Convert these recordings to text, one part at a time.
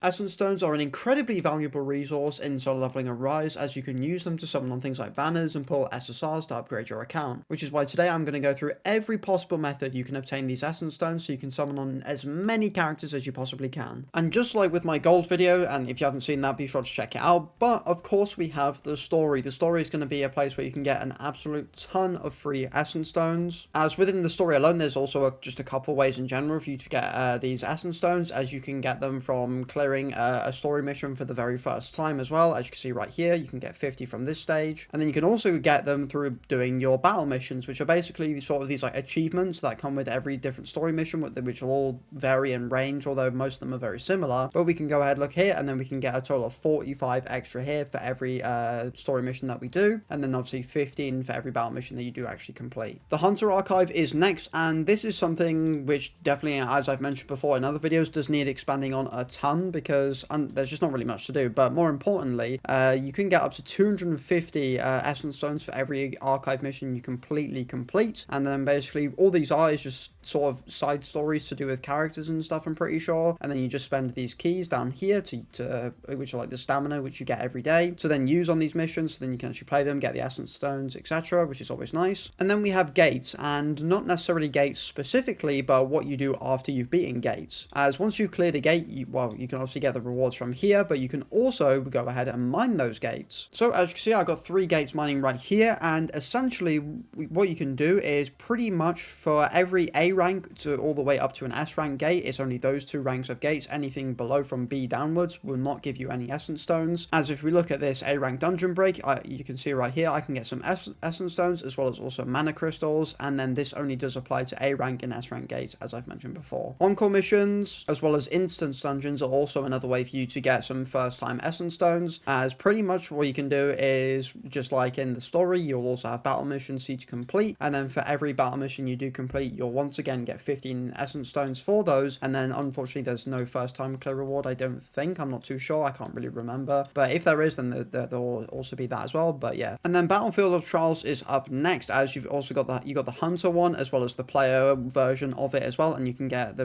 Essence Stones are an incredibly valuable resource in Solo Leveling Arise, as you can use them to summon on things like banners and pull SSRs to upgrade your account, which is why today I'm going to go through every possible method you can obtain these Essence Stones so you can summon on as many characters as you possibly can. And just like with my gold video, and if you haven't seen that, be sure to check it out, but of course we have the story. The story is going to be a place where you can get an absolute ton of free Essence Stones, as within the story alone there's also just a couple ways in general for you to get these Essence Stones, as you can get them from clearing a story mission for the very first time as well. As you can see right here, you can get 50 from this stage, and then you can also get them through doing your battle missions, which are basically sort of these like achievements that come with every different story mission, which will all vary in range, although most of them are very similar. But we can go ahead, look here, and then we can get a total of 45 extra here for every story mission that we do, and then obviously 15 for every battle mission that you do actually complete. The Hunter Archive is next, and this is something which definitely, as I've mentioned before in other videos, does need expanding on a ton, because there's just not really much to do. But more importantly, you can get up to 250 Essence Stones for every archive mission you completely complete, and then basically all these are is just sort of side stories to do with characters and stuff, I'm pretty sure, and then you just spend these keys down here to which are like the stamina, which you get every day, to then use on these missions, so then you can actually play them, get the Essence Stones, etc., which is always nice. And then we have gates, and not necessarily gates specifically, but what you do after you've beaten gates, as once you've cleared a gate, you can obviously get the rewards from here, but you can also go ahead and mine those gates. So as you can see, I got 3 gates mining right here, and essentially what you can do is pretty much for every A rank to all the way up to an S rank gate, it's only those 2 ranks of gates. Anything below from B downwards will not give you any Essence Stones. As if we look at this A rank dungeon break, you can see right here I can get some Essence Stones as well as also mana crystals, and then this only does apply to A rank and S rank gates, as I've mentioned before. Encore missions as well as instance dungeons are also another way for you to get some first time Essence Stones, as pretty much what you can do is just like in the story, you'll also have battle missions for you to complete, and then for every battle mission you do complete, you'll once again get 15 Essence Stones for those, and then unfortunately there's no first time clear reward, I don't think, I'm not too sure, I can't really remember, but if there is, then there'll also be that as well. But yeah, and then Battlefield of Trials is up next, as you've also got the Hunter one as well as the player version of it as well, and you can get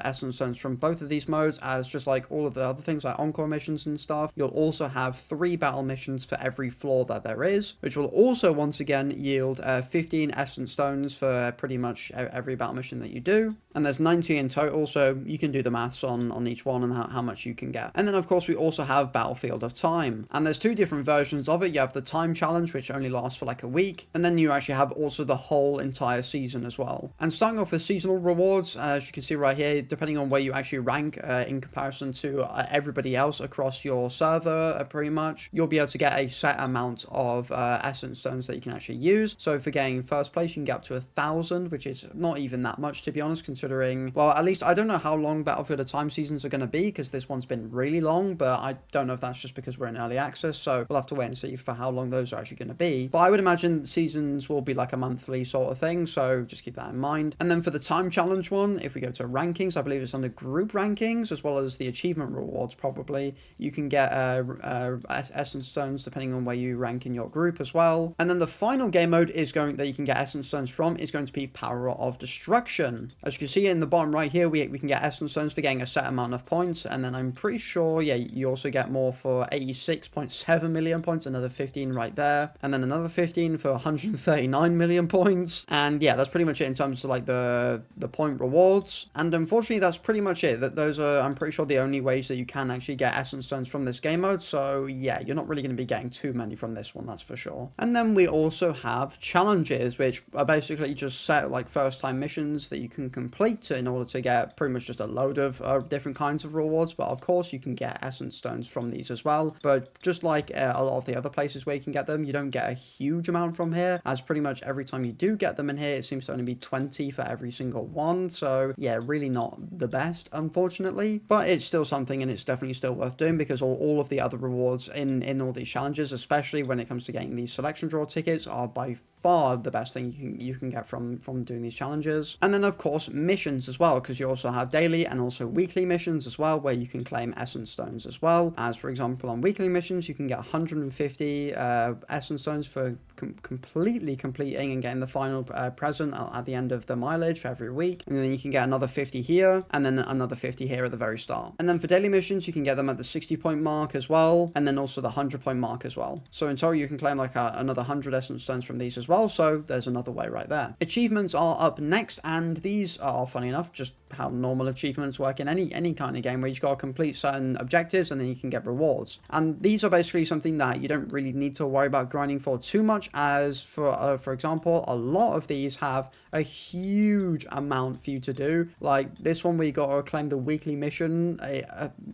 Essence Stones from both of these modes, as just like all of the other things like Encore missions and stuff, you'll also have 3 battle missions for every floor that there is, which will also once again yield 15 Essence Stones for pretty much every battle mission that you do, and there's 90 in total, so you can do the maths on each one and how much you can get. And then of course we also have Battlefield of Time, and there's 2 different versions of it. You have the time challenge, which only lasts for like a week, and then you actually have also the whole entire season as well. And starting off with seasonal rewards, as you can see right here, depending on where you actually rank in comparison to everybody else across your server, pretty much, you'll be able to get a set amount of Essence Stones that you can actually use. So for getting first place, you can get up to 1,000, which is not even that much, to be honest, considering, well, at least I don't know how long Battlefield of Time seasons are going to be, because this one's been really long, but I don't know if that's just because we're in early access, so we'll have to wait and see for how long those are actually going to be. But I would imagine seasons will be like a monthly sort of thing, so just keep that in mind. And then for the time challenge one, if we go to rankings, I believe it's under group rankings as well as the achievement rewards, probably, you can get Essence Stones depending on where you rank in your group as well. And then the final game mode that you can get Essence Stones from is going to be Power of Destruction. As you can see in the bottom right here, we can get Essence Stones for getting a set amount of points, and then I'm pretty sure, yeah, you also get more for 86.7 million points, another 15 right there, and then another 15 for 139 million points. And yeah, that's pretty much it in terms of like the point rewards. And unfortunately that's pretty much it. Those are, I'm pretty sure, the only ways that you can actually get Essence Stones from this game mode, so yeah, you're not really going to be getting too many from this one, that's for sure. And then we also have challenges, which are basically just set like first time missions that you can complete in order to get pretty much just a load of different kinds of rewards. But of course you can get Essence Stones from these as well, but just like a lot of the other places where you can get them, you don't get a huge amount from here, as pretty much every time you do get them in here, it seems to only be 20 for every single one. So yeah, really not the best, unfortunately, but it's still something, and it's definitely still worth doing, because all of the other rewards in all these challenges, especially when it comes to getting these selection draw tickets, are by far the best thing you can get from doing these challenges. And then of course missions as well, because you also have daily and also weekly missions as well, where you can claim Essence Stones as well. As for example, on weekly missions you can get 150 Essence Stones for completely completing and getting the final present at the end of the mileage for every week, and then you can get another 50 here, and then another 50 here at the very start. And then for daily missions, you can get them at the 60-point mark as well, and then also the 100-point mark as well. So in total, you can claim like another 100 essence stones from these as well, so there's another way right there. Achievements are up next, and these are, funny enough, just how normal achievements work in any kind of game, where you've got to complete certain objectives and then you can get rewards. And these are basically something that you don't really need to worry about grinding for too much, as for example, a lot of these have a huge amount for you to do. Like this one where you got to claim the weekly mission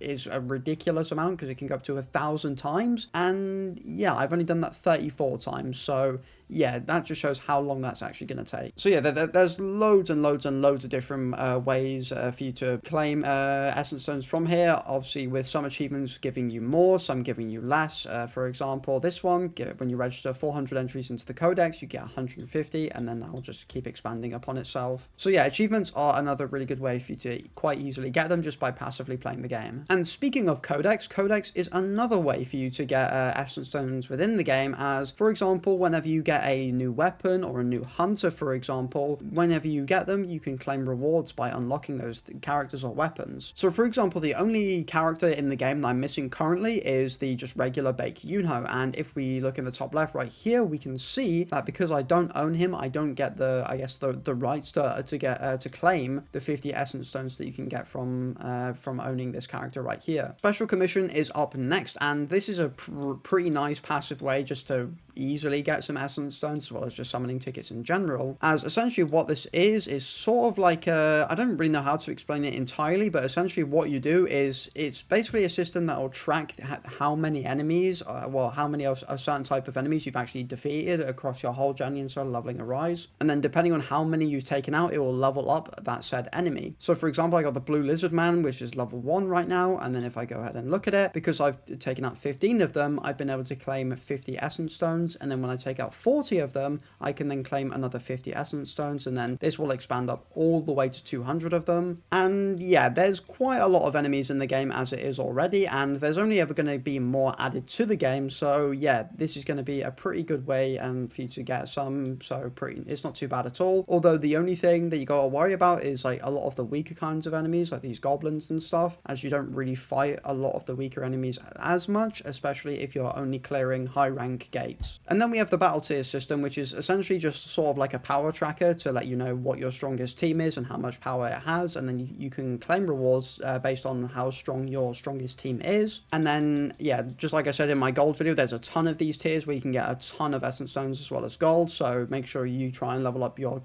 is a ridiculous amount, because it can go up to 1,000 times, and yeah, I've only done that 34 times, so yeah, that just shows how long that's actually going to take. So yeah, there's loads and loads and loads of different ways for you to claim essence stones from here. Obviously, with some achievements giving you more, some giving you less. For example, this one, when you register 400 entries into the Codex, you get 150, and then that will just keep expanding upon itself. So yeah, achievements are another really good way for you to quite easily get them just by passively playing the game. And speaking of Codex, Codex is another way for you to get essence stones within the game, as for example, whenever you get a new weapon or a new hunter, for example, whenever you get them, you can claim rewards by unlocking those characters or weapons. So for example, the only character in the game that I'm missing currently is the just regular Bake Yunho, and if we look in the top left right here, we can see that because I don't own him, I don't get the, I guess, the rights to claim the 50 essence stones that you can get from owning this character right here. Special commission is up next, and this is a pretty nice passive way just to easily get some essence stones, as well as just summoning tickets in general, as essentially what this is sort of like I don't really know how to explain it entirely, but essentially what you do is it's basically a system that will track how many enemies, well, how many of a certain type of enemies you've actually defeated across your whole journey in Solo Leveling Arise, and then depending on how many you've taken out, it will level up that said enemy. So for example, I got the Blue Lizard Man, which is level 1 right now, and then if I go ahead and look at it, because I've taken out 15 of them, I've been able to claim 50 essence stones, and then when I take out 40 of them, I can then claim another 50 essence stones, and then this will expand up all the way to 200 of them. And yeah, there's quite a lot of enemies in the game as it is already, and there's only ever going to be more added to the game, so yeah, this is going to be a pretty good way and for you to get some, so it's not too bad at all. Although the only thing that you got to worry about is like a lot of the weaker kinds of enemies, like these goblins and stuff, as you don't really fight a lot of the weaker enemies as much, especially if you're only clearing high rank gates. And then we have the battle tier system, which is essentially just sort of like a power tracker to let you know what your strongest team is and how much power it has, and then you can claim rewards based on how strong your strongest team is. And then yeah, just like I said in my gold video, there's a ton of these tiers where you can get a ton of essence stones as well as gold, so make sure you try and level up your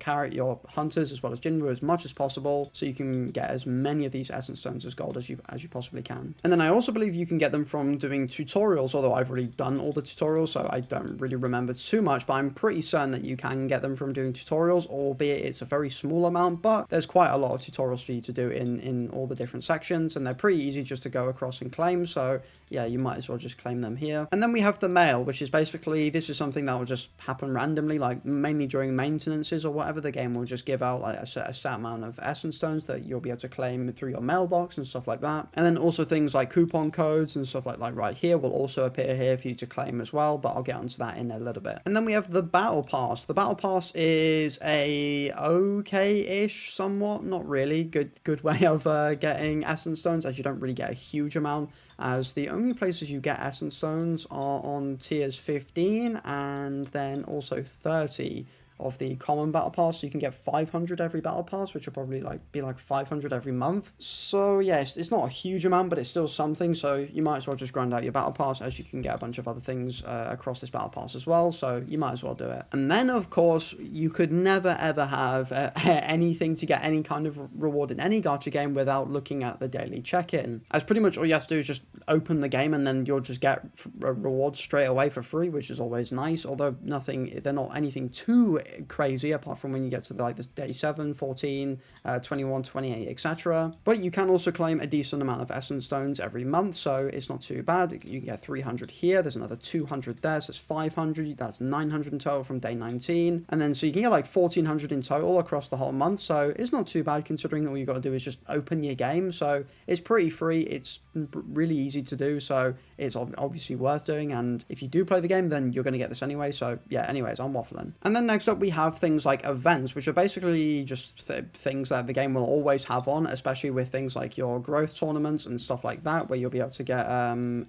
hunters as well as Jinwu as much as possible, so you can get as many of these essence stones as gold as you possibly can. And then I also believe you can get them from doing tutorials, although I've already done all the tutorials, so I don't really remember too much, but I'm pretty certain that you can get them from doing tutorials, albeit it's a very small amount, but there's quite a lot of tutorials for you to do in all the different sections, and they're pretty easy just to go across and claim, so yeah, you might as well just claim them here. And then we have the mail, which is basically, this is something that will just happen randomly, like mainly during maintenances or whatever. The game will just give out like a set amount of essence stones that you'll be able to claim through your mailbox and stuff like that. And then also things like coupon codes and stuff like right here will also appear here for you to claim as well, but I'll get onto that in a little bit. And then we have the battle pass. The battle pass is a okay-ish, somewhat, not really good way of getting essence stones, as you don't really get a huge amount, as the only places you get essence stones are on tiers 15 and then also 30 of the common battle pass, so you can get 500 every battle pass, which will probably be like 500 every month. So yes, it's not a huge amount, but it's still something, so you might as well just grind out your battle pass, as you can get a bunch of other things across this battle pass as well, so you might as well do it. And then of course, you could never ever have anything to get any kind of reward in any gacha game without looking at the daily check-in, as pretty much all you have to do is just open the game and then you'll just get rewards straight away for free, which is always nice, although they're not anything too crazy apart from when you get to this day 7, 14, 21, 28, etc. But you can also claim a decent amount of essence stones every month, so it's not too bad. You can get 300 here, there's another 200 there, so it's 500, that's 900 in total from day 19, and then so you can get like 1400 in total across the whole month, so it's not too bad considering all you got to do is just open your game. So it's pretty free, it's really easy to do, so it's obviously worth doing, and if you do play the game then you're going to get this anyway. So yeah, anyways, I'm waffling. And then next up up, we have things like events, which are basically just things that the game will always have on, especially with things like your growth tournaments and stuff like that, where you'll be able to get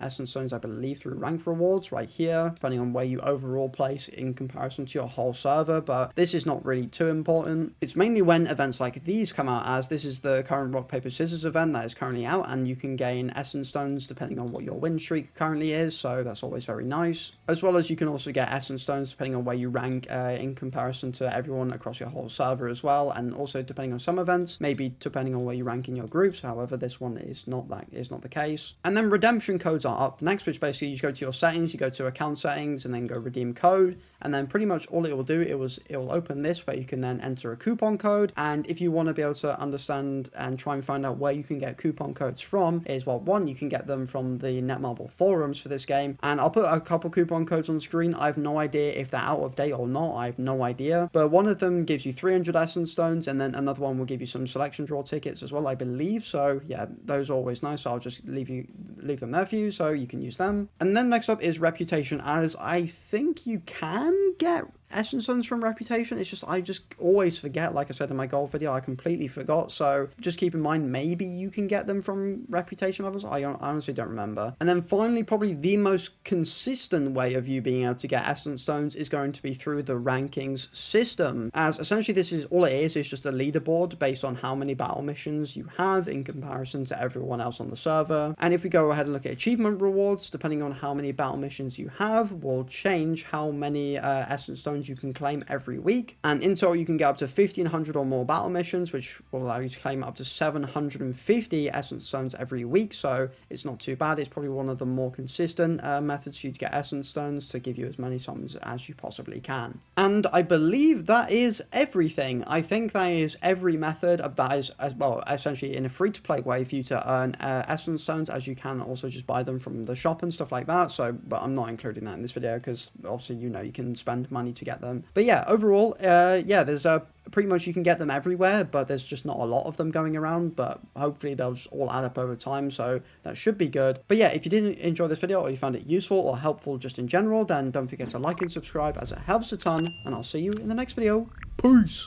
essence stones, I believe, through rank rewards right here, depending on where you overall place in comparison to your whole server. But this is not really too important. It's mainly when events like these come out, as this is the current rock paper scissors event that is currently out, and you can gain essence stones depending on what your win streak currently is, so that's always very nice. As well as you can also get essence stones depending on where you rank in comparison to everyone across your whole server as well, and also depending on some events, maybe depending on where you rank in your groups. However, this one is not the case. And then redemption codes are up next, which basically you go to your settings, you go to account settings, and then go redeem code, and then pretty much all it will do, it will open this where you can then enter a coupon code. And if you want to be able to understand and try and find out where you can get coupon codes from, is, well, one, you can get them from the Netmarble forums for this game, and I'll put a couple coupon codes on the screen. I have no idea if they're out of date or not, I have no idea, but one of them gives you 300 essence stones, and then another one will give you some selection draw tickets as well, I believe. So yeah, those are always nice, so I'll just leave them there for you so you can use them. And then next up is reputation, as I think you can get essence stones from reputation. It's just, I just always forget. Like I said in my gold video, I completely forgot, so just keep in mind, maybe you can get them from reputation levels. I honestly don't remember. And then finally, probably the most consistent way of you being able to get essence stones is going to be through the rankings system, as essentially this is all it is just a leaderboard based on how many battle missions you have in comparison to everyone else on the server. And if we go ahead and look at achievement rewards, depending on how many battle missions you have will change how many essence stones you can claim every week. And in total, you can get up to 1,500 or more battle missions, which will allow you to claim up to 750 essence stones every week. So it's not too bad. It's probably one of the more consistent methods for you to get essence stones, to give you as many summons as you possibly can. And I believe that is everything. I think that is every method that is, as well, essentially in a free-to-play way for you to earn essence stones, as you can also just buy them from the shop and stuff like that. So, but I'm not including that in this video because obviously, you know, you can spend money to get them. But yeah, overall, yeah, there's pretty much you can get them everywhere, but there's just not a lot of them going around, but hopefully they'll just all add up over time, so that should be good. But yeah, if you didn't enjoy this video, or you found it useful or helpful just in general, then don't forget to like and subscribe, as it helps a ton, and I'll see you in the next video. Peace!